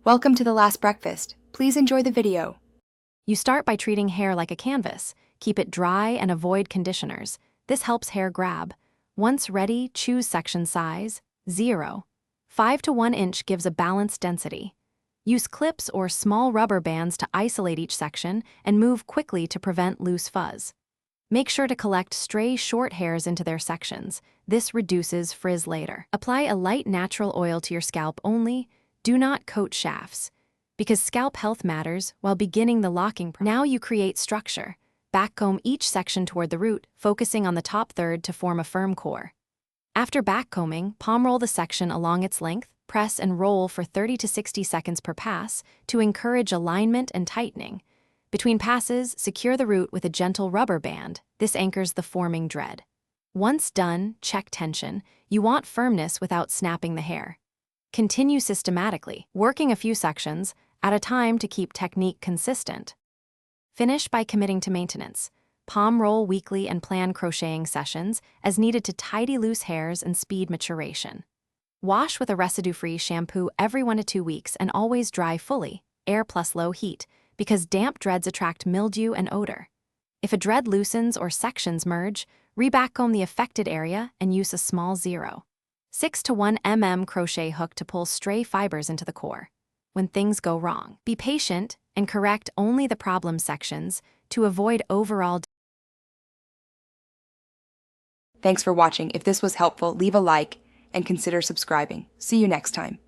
Welcome to the last breakfast. Please enjoy the video. You start by treating hair like a canvas. Keep it dry and avoid conditioners. This helps hair grab. Once ready, choose section size, 0. 5 to 1 inch gives a balanced density. Use clips or small rubber bands to isolate each section and move quickly to prevent loose fuzz. Make sure to collect stray short hairs into their sections. This reduces frizz later. Apply a light natural oil to your scalp only. Do not coat shafts, because scalp health matters while beginning the locking process. Now you create structure. Backcomb each section toward the root, focusing on the top third to form a firm core. After backcombing, palm roll the section along its length, press and roll for 30 to 60 seconds per pass to encourage alignment and tightening. Between passes, secure the root with a gentle rubber band. This anchors the forming dread. Once done, check tension. You want firmness without snapping the hair. Continue systematically, working a few sections at a time to keep technique consistent. Finish by committing to maintenance. Palm roll weekly and plan crocheting sessions as needed to tidy loose hairs and speed maturation. Wash with a residue-free shampoo every 1 to 2 weeks and always dry fully, air plus low heat, because damp dreads attract mildew and odor. If a dread loosens or sections merge, re-backcomb the affected area and use a small 0. 6 to 1 mm crochet hook to pull stray fibers into the core. When things go wrong, be patient and correct only the problem sections to avoid overall. Thanks for watching. If this was helpful, leave a like and consider subscribing. See you next time.